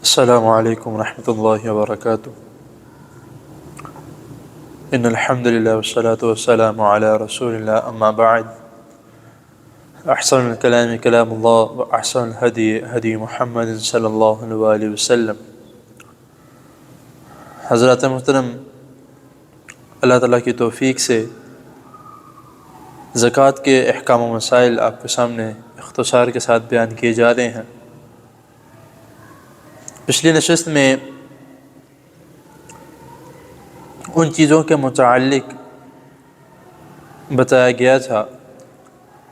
السلام علیکم ورحمۃ اللہ وبرکاتہ۔ ان الحمد للہ والصلاة والسلام علی رسول اللہ، اما بعد، احسن الکلام کلام اللہ واحسن الہدی ہدی محمد صلی اللہ علیہ وآلہ وسلم۔ حضرات محترم، اللہ تعالیٰ کی توفیق سے زکوٰۃ کے احکام و مسائل آپ کے سامنے اختصار کے ساتھ بیان کیے جا رہے ہیں۔ پچھلی نشست میں ان چیزوں کے متعلق بتایا گیا تھا،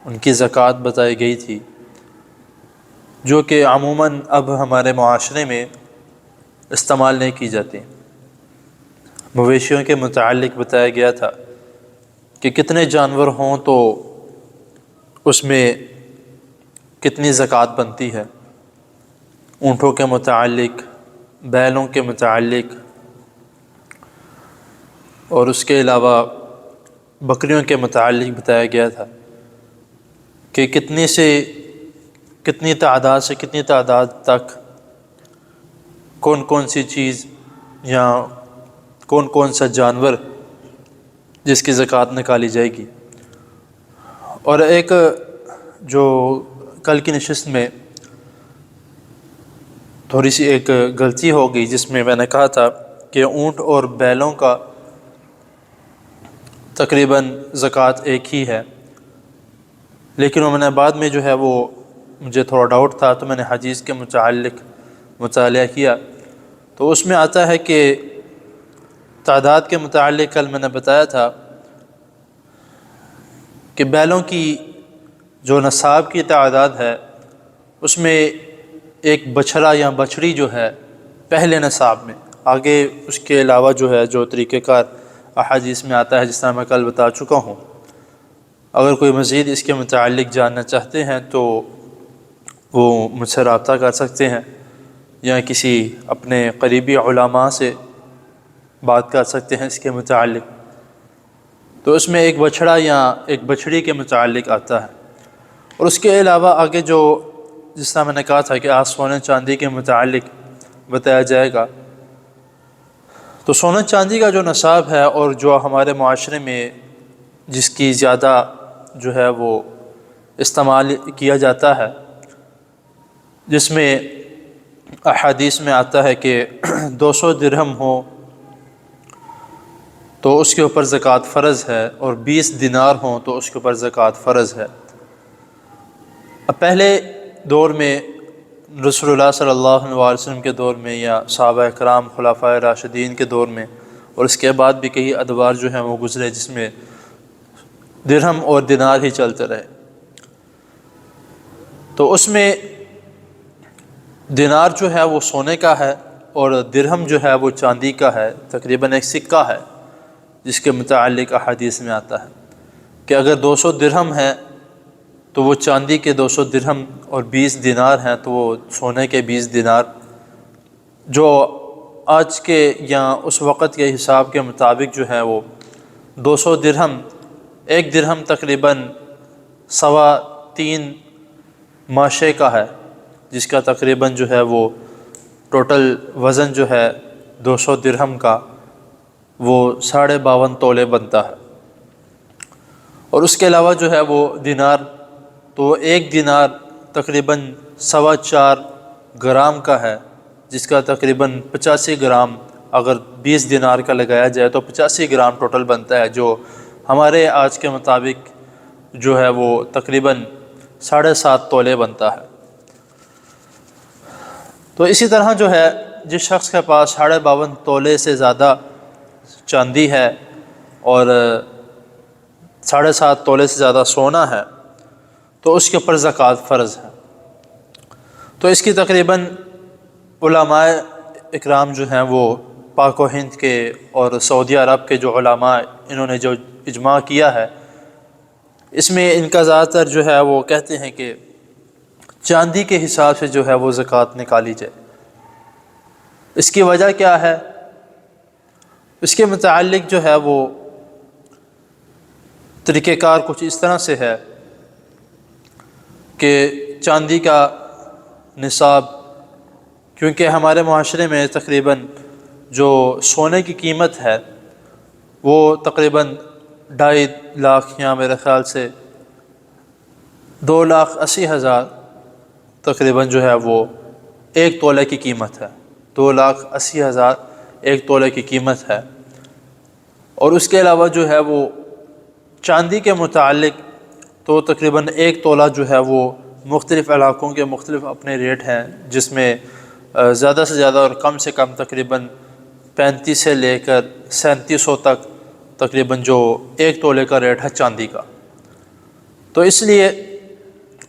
ان کی زکوٰۃ بتائی گئی تھی، جو کہ عموماً اب ہمارے معاشرے میں استعمال نہیں کی جاتی۔ مویشیوں کے متعلق بتایا گیا تھا کہ کتنے جانور ہوں تو اس میں کتنی زکوٰۃ بنتی ہے، اونٹوں کے متعلق، بیلوں کے متعلق، اور اس کے علاوہ بکریوں کے متعلق بتایا گیا تھا کہ کتنی تعداد سے کتنی تعداد تک کون کون سی چیز یا کون کون سا جانور جس کی زکوٰۃ نکالی جائے گی۔ اور ایک جو کل کی نشست میں تھوڑی سی ایک غلطی ہو گئی، جس میں نے کہا تھا کہ اونٹ اور بیلوں کا تقریباً زکوٰۃ ایک ہی ہے، لیکن میں نے بعد میں جو ہے وہ مجھے تھوڑا ڈاؤٹ تھا تو میں نے حدیث کے متعلق مطالعہ کیا، تو اس میں آتا ہے کہ تعداد کے متعلق کل میں نے بتایا تھا کہ بیلوں کی جو نصاب کی تعداد ہے اس میں ایک بچھڑا یا بچھڑی جو ہے پہلے نصاب میں، آگے اس کے علاوہ جو ہے جو طریقہ کار احادیث میں آتا ہے، جس طرح میں کل بتا چکا ہوں۔ اگر کوئی مزید اس کے متعلق جاننا چاہتے ہیں تو وہ مجھ سے رابطہ کر سکتے ہیں یا کسی اپنے قریبی علماء سے بات کر سکتے ہیں اس کے متعلق۔ تو اس میں ایک بچھڑا یا ایک بچھڑی کے متعلق آتا ہے، اور اس کے علاوہ آگے جو جس طرح میں نے کہا تھا کہ آج سونے چاندی کے متعلق بتایا جائے گا، تو سونے چاندی کا جو نصاب ہے اور جو ہمارے معاشرے میں جس کی زیادہ جو ہے وہ استعمال کیا جاتا ہے، جس میں احادیث میں آتا ہے کہ 200 درہم ہو تو اس کے اوپر زکوٰۃ فرض ہے، اور 20 دینار ہوں تو اس کے اوپر زکوٰۃ فرض ہے۔ اب پہلے دور میں رسول اللہ صلی اللہ علیہ وسلم کے دور میں یا صحابہ کرام خلفائے راشدین کے دور میں، اور اس کے بعد بھی کئی ادوار جو ہیں وہ گزرے جس میں درہم اور دینار ہی چلتے رہے، تو اس میں دینار جو ہے وہ سونے کا ہے اور درہم جو ہے وہ چاندی کا ہے، تقریباً ایک سکہ ہے، جس کے متعلق احادیث میں آتا ہے کہ اگر 200 درہم ہے تو وہ چاندی کے 200 درہم، اور 20 دینار ہیں تو وہ سونے کے 20 دینار، جو آج کے یا اس وقت کے حساب کے مطابق جو ہے وہ 200 درہم، ایک درہم تقریباً 3.25 ماشے کا ہے، جس کا تقریباً جو ہے وہ ٹوٹل وزن جو ہے 200 درہم کا وہ 52.5 تولے بنتا ہے۔ اور اس کے علاوہ جو ہے وہ دینار، تو ایک دینار تقریباً 4.25 گرام کا ہے، جس کا تقریباً 85 گرام، اگر 20 دینار کا لگایا جائے تو 85 گرام ٹوٹل بنتا ہے، جو ہمارے آج کے مطابق جو ہے وہ تقریباً 7.5 تولے بنتا ہے۔ تو اسی طرح جو ہے جس شخص کے پاس 52.5 تولے سے زیادہ چاندی ہے اور 7.5 تولے سے زیادہ سونا ہے تو اس کے اوپر زکوٰۃ فرض ہے۔ تو اس کی تقریباً علماء اکرام جو ہیں وہ پاک و ہند کے اور سعودی عرب کے جو علماء، انہوں نے جو اجماع کیا ہے، اس میں ان کا زیادہ تر جو ہے وہ کہتے ہیں کہ چاندی کے حساب سے جو ہے وہ زکوٰۃ نکالی جائے۔ اس کی وجہ کیا ہے؟ اس کے متعلق جو ہے وہ طریقہ کار کچھ اس طرح سے ہے کہ چاندی کا نصاب کیونکہ ہمارے معاشرے میں تقریباً جو سونے کی قیمت ہے وہ تقریباً 2.5 لاکھ یا میرے خیال سے 2,80,000 تقریباً جو ہے وہ ایک تولے کی قیمت ہے. 2,80,000 ایک تولے کی قیمت ہے. اور اس کے علاوہ جو ہے وہ چاندی کے متعلق تو تقریباً ایک تولہ جو ہے وہ مختلف علاقوں کے مختلف اپنے ریٹ ہیں، جس میں زیادہ سے زیادہ اور کم سے کم تقریباً 35 سے لے کر 3700 تک تقریباً جو ایک تولے کا ریٹ ہے چاندی کا. تو اس لیے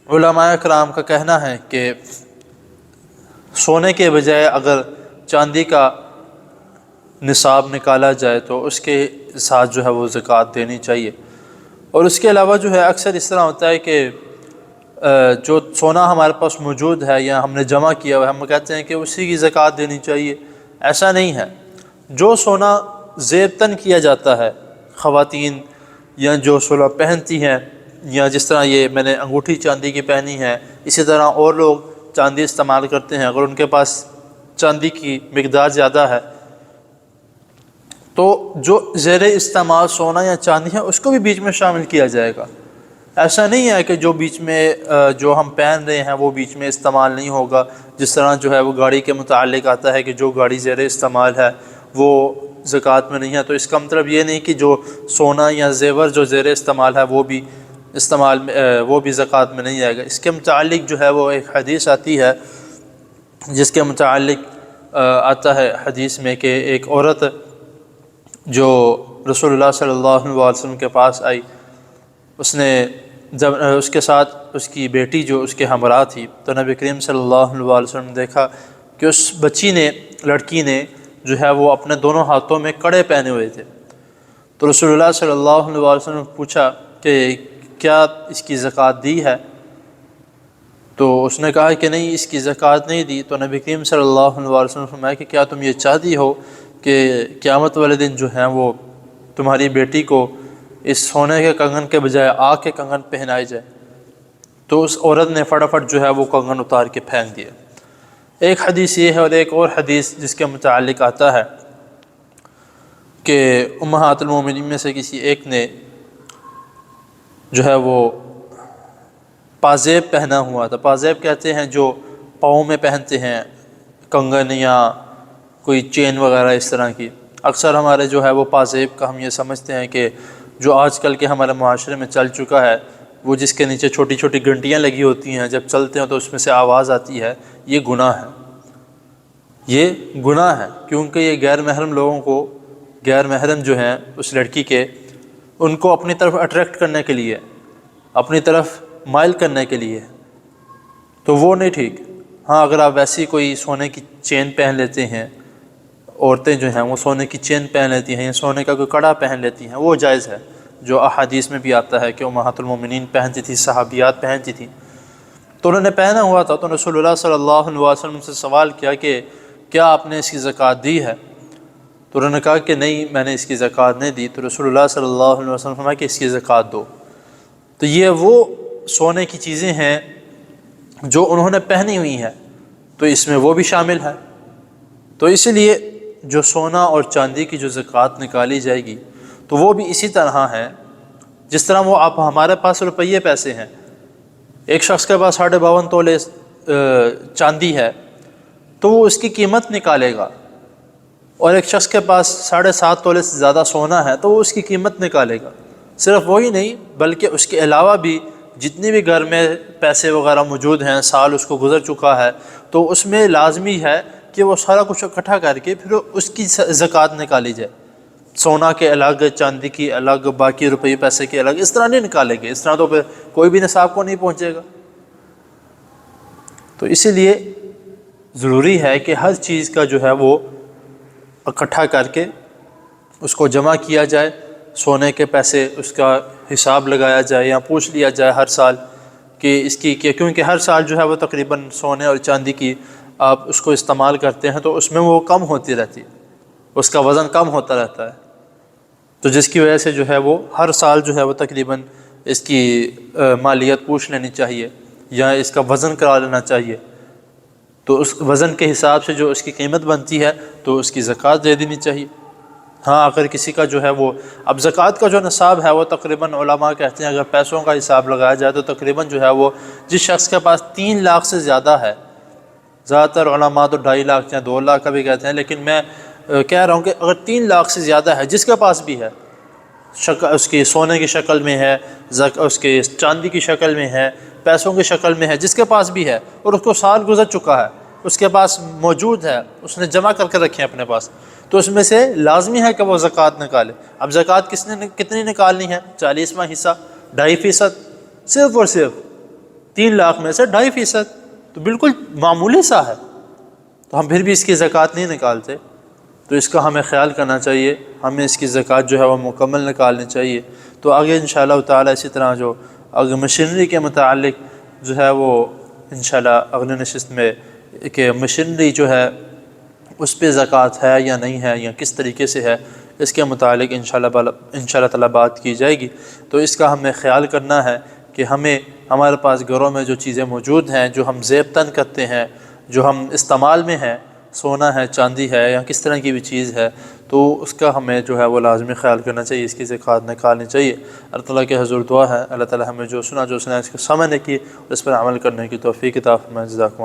علماء کرام کا کہنا ہے کہ سونے کے بجائے اگر چاندی کا نصاب نکالا جائے تو اس کے ساتھ جو ہے وہ زکوٰۃ دینی چاہیے. اور اس کے علاوہ جو ہے اکثر اس طرح ہوتا ہے کہ جو سونا ہمارے پاس موجود ہے یا ہم نے جمع کیا ہوا ہے، ہم کہتے ہیں کہ اسی کی زکوٰۃ دینی چاہیے. ایسا نہیں ہے. جو سونا زیب تن کیا جاتا ہے، خواتین یا جو سونا پہنتی ہیں، یا جس طرح یہ میں نے انگوٹھی چاندی کی پہنی ہے، اسی طرح اور لوگ چاندی استعمال کرتے ہیں. اگر ان کے پاس چاندی کی مقدار زیادہ ہے تو جو زیر استعمال سونا یا چاندی ہے اس کو بھی بیچ میں شامل کیا جائے گا. ایسا نہیں ہے کہ جو بیچ میں جو ہم پہن رہے ہیں وہ بیچ میں استعمال نہیں ہوگا. جس طرح جو ہے وہ گاڑی کے متعلق آتا ہے کہ جو گاڑی زیر استعمال ہے وہ زکوٰۃ میں نہیں ہے، تو اس کا مطلب یہ نہیں کہ جو سونا یا زیور جو زیر استعمال ہے وہ بھی زکوٰۃ میں نہیں آئے گا. اس کے متعلق جو ہے وہ ایک حدیث آتی ہے، جس کے متعلق آتا ہے حدیث میں کہ ایک عورت جو رسول اللہ صلی اللہ علیہ وسلم کے پاس آئی، اس نے جب اس کے ساتھ اس کی بیٹی جو اس کے ہمراہ تھی، تو نبی کریم صلی اللہ علیہ وسلم نے دیکھا کہ اس لڑکی نے جو ہے وہ اپنے دونوں ہاتھوں میں کڑے پہنے ہوئے تھے. تو رسول اللہ صلی اللہ علیہ وسلم نے پوچھا کہ کیا اس کی زکوٰۃ دی ہے؟ تو اس نے کہا کہ نہیں، اس کی زکوٰۃ نہیں دی. تو نبی کریم صلی اللہ علیہ وسلم نے فرمایا کہ کیا تم یہ چاہتی ہو کہ قیامت والے دن جو ہیں وہ تمہاری بیٹی کو اس سونے کے کنگن کے بجائے آگ کے کنگن پہنائے جائے؟ تو اس عورت نے فٹافٹ جو ہے وہ کنگن اتار کے پھینک دیا. ایک حدیث یہ ہے، اور ایک اور حدیث جس کے متعلق آتا ہے کہ امہات المومنین میں سے کسی ایک نے جو ہے وہ پازیب پہنا ہوا تھا. پازیب کہتے ہیں جو پاؤں میں پہنتے ہیں، کنگن یا کوئی چین وغیرہ اس طرح کی. اکثر ہمارے جو ہے وہ پازیب کا ہم یہ سمجھتے ہیں کہ جو آج کل کے ہمارے معاشرے میں چل چکا ہے، وہ جس کے نیچے چھوٹی چھوٹی گھنٹیاں لگی ہوتی ہیں، جب چلتے ہیں تو اس میں سے آواز آتی ہے. یہ گناہ ہے، یہ گناہ ہے، کیونکہ یہ غیر محرم لوگوں کو، غیر محرم جو ہیں اس لڑکی کے، ان کو اپنی طرف اٹریکٹ کرنے کے لیے، اپنی طرف مائل کرنے کے لیے، تو وہ نہیں ٹھیک. ہاں اگر آپ ویسی کوئی سونے کی چین پہن لیتے ہیں، عورتیں جو ہیں وہ سونے کی چین پہن لیتی ہیں یا سونے کا کوئی کڑا پہن لیتی ہیں، وہ جائز ہے، جو احادیث میں بھی آتا ہے کہ امہات المومنین پہنتی تھی، صحابیات پہنتی تھیں. تو انہوں نے پہنا ہوا تھا. تو رسول اللہ صلی اللہ علیہ وسلم سے سوال کیا کہ کیا آپ نے اس کی زکوٰۃ دی ہے؟ تو انہوں نے کہا کہ نہیں، میں نے اس کی زکوٰۃ نہیں دی. تو رسول اللہ صلی اللہ علیہ وسلم نے فرمایا کہ اس کی زکوٰۃ دو. تو یہ وہ سونے کی چیزیں ہیں جو انہوں نے پہنی ہوئی ہیں، تو اس میں وہ بھی شامل ہے. تو اسی لیے جو سونا اور چاندی کی جو زکوٰۃ نکالی جائے گی تو وہ بھی اسی طرح ہے جس طرح وہ آپ ہمارے پاس روپیے پیسے ہیں. ایک شخص کے پاس 52.5 تولے چاندی ہے تو وہ اس کی قیمت نکالے گا، اور ایک شخص کے پاس 7.5 تولے سے زیادہ سونا ہے تو وہ اس کی قیمت نکالے گا. صرف وہی نہیں بلکہ اس کے علاوہ بھی جتنی بھی گھر میں پیسے وغیرہ موجود ہیں، سال اس کو گزر چکا ہے، تو اس میں لازمی ہے کہ وہ سارا کچھ اکٹھا کر کے پھر اس کی زکوٰۃ نکالی جائے. سونا کے الگ، چاندی کی الگ، باقی روپے پیسے کے الگ، اس طرح نہیں نکالے گے. اس طرح تو پھر کوئی بھی نصاب کو نہیں پہنچے گا. تو اسی لیے ضروری ہے کہ ہر چیز کا جو ہے وہ اکٹھا کر کے اس کو جمع کیا جائے. سونے کے پیسے اس کا حساب لگایا جائے یا پوچھ لیا جائے ہر سال کہ اس کی، کیونکہ ہر سال جو ہے وہ تقریباً سونے اور چاندی کی آپ اس کو استعمال کرتے ہیں تو اس میں وہ کم ہوتی رہتی ہے، اس کا وزن کم ہوتا رہتا ہے. تو جس کی وجہ سے جو ہے وہ ہر سال جو ہے وہ تقریباً اس کی مالیت پوچھ لینی چاہیے یا اس کا وزن کرا لینا چاہیے. تو اس وزن کے حساب سے جو اس کی قیمت بنتی ہے تو اس کی زکوٰۃ دے دینی چاہیے۔ ہاں اگر کسی کا جو ہے وہ، اب زکوٰۃ کا جو نصاب ہے وہ تقریباً علماء کہتے ہیں اگر پیسوں کا حساب لگایا جائے تو تقریباً جو ہے وہ جس شخص کے پاس 3 لاکھ سے زیادہ ہے، زیادہ تر علماء تو 2.5 لاکھ یا 2 لاکھ کا بھی کہتے ہیں، لیکن میں کہہ رہا ہوں کہ اگر 3 لاکھ سے زیادہ ہے، جس کے پاس بھی ہے، اس کی سونے کی شکل میں ہے، اس کے چاندی کی شکل میں ہے، پیسوں کی شکل میں ہے، جس کے پاس بھی ہے اور اس کو سال گزر چکا ہے، اس کے پاس موجود ہے، اس نے جمع کر کے رکھے ہیں اپنے پاس، تو اس میں سے لازمی ہے کہ وہ زکوٰۃ نکالے۔ اب زکوٰۃ کتنی نکالنی ہے؟ 40واں حصہ، 2.5%، صرف اور صرف 3 لاکھ میں سے 2.5%، تو بالکل معمولی سا ہے، تو ہم پھر بھی اس کی زکوٰۃ نہیں نکالتے، تو اس کا ہمیں خیال کرنا چاہیے، ہمیں اس کی زکوٰۃ جو ہے وہ مکمل نکالنی چاہیے۔ تو آگے انشاءاللہ تعالیٰ اسی طرح جو اگر مشینری کے متعلق جو ہے وہ انشاءاللہ اگلے نشست میں کہ مشینری جو ہے اس پہ زکوٰۃ ہے یا نہیں ہے یا کس طریقے سے ہے، اس کے متعلق انشاءاللہ تعالیٰ بات کی جائے گی۔ تو اس کا ہمیں خیال کرنا ہے کہ ہمارے پاس گھروں میں جو چیزیں موجود ہیں، جو ہم زیب تن کرتے ہیں، جو ہم استعمال میں ہیں، سونا ہے، چاندی ہے یا کس طرح کی بھی چیز ہے، تو اس کا ہمیں جو ہے وہ لازمی خیال کرنا چاہیے، اس کی زکوٰۃ نکالنی چاہیے۔ اللہ تعالیٰ کے حضور دعا ہے اللہ تعالیٰ ہمیں جو سنا اس کو سمجھنے کی، اس پر عمل کرنے کی توفیق عطا فرمائے۔ جزاکم اللہ۔